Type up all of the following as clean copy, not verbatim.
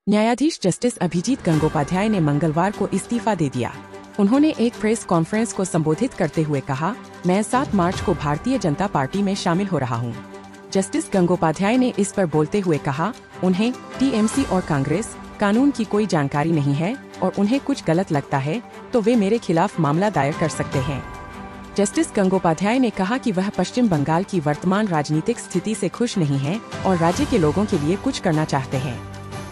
न्यायाधीश जस्टिस अभिजीत गंगोपाध्याय ने मंगलवार को इस्तीफा दे दिया। उन्होंने एक प्रेस कॉन्फ्रेंस को संबोधित करते हुए कहा, मैं 7 मार्च को भारतीय जनता पार्टी में शामिल हो रहा हूं। जस्टिस गंगोपाध्याय ने इस पर बोलते हुए कहा, उन्हें टीएमसी और कांग्रेस कानून की कोई जानकारी नहीं है और उन्हें कुछ गलत लगता है तो वे मेरे खिलाफ मामला दायर कर सकते हैं। जस्टिस गंगोपाध्याय ने कहा कि वह पश्चिम बंगाल की वर्तमान राजनीतिक स्थिति से खुश नहीं है और राज्य के लोगों के लिए कुछ करना चाहते हैं।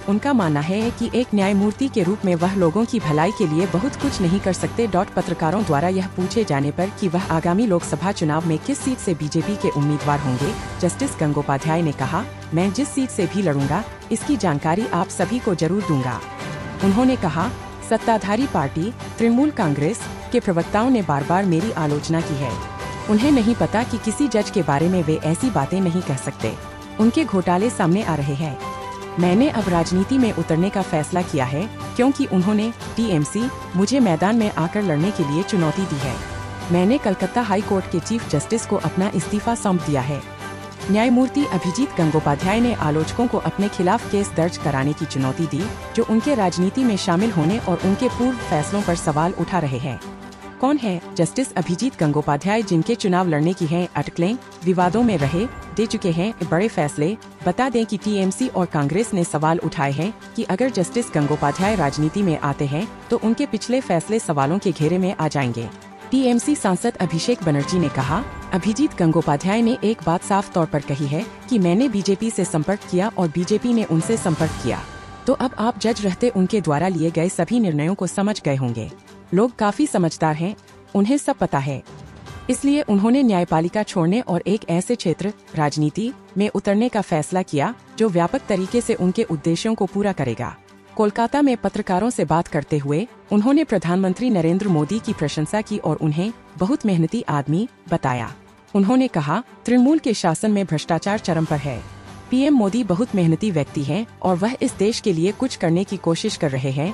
उनका मानना है कि एक न्यायमूर्ति के रूप में वह लोगों की भलाई के लिए बहुत कुछ नहीं कर सकते। पत्रकारों द्वारा यह पूछे जाने पर कि वह आगामी लोकसभा चुनाव में किस सीट से बीजेपी के उम्मीदवार होंगे, जस्टिस गंगोपाध्याय ने कहा, मैं जिस सीट से भी लड़ूंगा इसकी जानकारी आप सभी को जरूर दूंगा। उन्होंने कहा, सत्ताधारी पार्टी तृणमूल कांग्रेस के प्रवक्ताओं ने बार बार मेरी आलोचना की है। उन्हें नहीं पता कि किसी जज के बारे में वे ऐसी बातें नहीं कह सकते। उनके घोटाले सामने आ रहे हैं। मैंने अब राजनीति में उतरने का फैसला किया है क्योंकि उन्होंने टीएमसी मुझे मैदान में आकर लड़ने के लिए चुनौती दी है। मैंने कलकत्ता हाई कोर्ट के चीफ जस्टिस को अपना इस्तीफा सौंप दिया है। न्यायमूर्ति अभिजीत गंगोपाध्याय ने आलोचकों को अपने खिलाफ केस दर्ज कराने की चुनौती दी, जो उनके राजनीति में शामिल होने और उनके पूर्व फैसलों पर सवाल उठा रहे हैं। कौन है जस्टिस अभिजीत गंगोपाध्याय, जिनके चुनाव लड़ने की हैं अटकलें, विवादों में रहे, दे चुके हैं बड़े फैसले। बता दें कि टीएमसी और कांग्रेस ने सवाल उठाए हैं कि अगर जस्टिस गंगोपाध्याय राजनीति में आते हैं तो उनके पिछले फैसले सवालों के घेरे में आ जाएंगे। टीएमसी सांसद अभिषेक बनर्जी ने कहा, अभिजीत गंगोपाध्याय ने एक बात साफ तौर पर कही है कि मैंने बीजेपी से संपर्क किया और बीजेपी ने उनसे संपर्क किया। तो अब आप जज रहते उनके द्वारा लिए गए सभी निर्णयों को समझ गए होंगे। लोग काफी समझदार हैं, उन्हें सब पता है। इसलिए उन्होंने न्यायपालिका छोड़ने और एक ऐसे क्षेत्र राजनीति में उतरने का फैसला किया जो व्यापक तरीके से उनके उद्देश्यों को पूरा करेगा। कोलकाता में पत्रकारों से बात करते हुए उन्होंने प्रधानमंत्री नरेंद्र मोदी की प्रशंसा की और उन्हें बहुत मेहनती आदमी बताया। उन्होंने कहा, तृणमूल के शासन में भ्रष्टाचार चरम पर है। पीएम मोदी बहुत मेहनती व्यक्ति हैं और वह इस देश के लिए कुछ करने की कोशिश कर रहे हैं।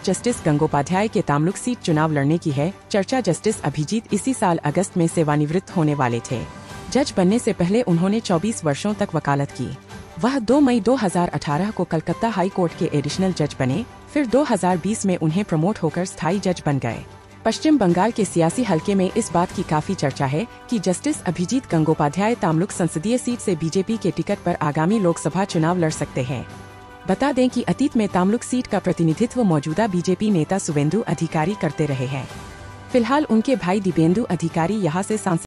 जस्टिस गंगोपाध्याय के तामलुक सीट चुनाव लड़ने की है चर्चा। जस्टिस अभिजीत इसी साल अगस्त में सेवानिवृत्त होने वाले थे। जज बनने से पहले उन्होंने 24 वर्षों तक वकालत की। वह 2 मई 2018 को कलकत्ता हाई कोर्ट के एडिशनल जज बने, फिर 2020 में उन्हें प्रमोट होकर स्थायी जज बन गए। पश्चिम बंगाल के सियासी हलके में इस बात की काफी चर्चा है कि जस्टिस अभिजीत गंगोपाध्याय तामलुक संसदीय सीट से बीजेपी के टिकट पर आगामी लोकसभा चुनाव लड़ सकते हैं। बता दें कि अतीत में तामलुक सीट का प्रतिनिधित्व मौजूदा बीजेपी नेता शुवेंदु अधिकारी करते रहे हैं। फिलहाल उनके भाई दिव्येंदु अधिकारी यहां से सांसद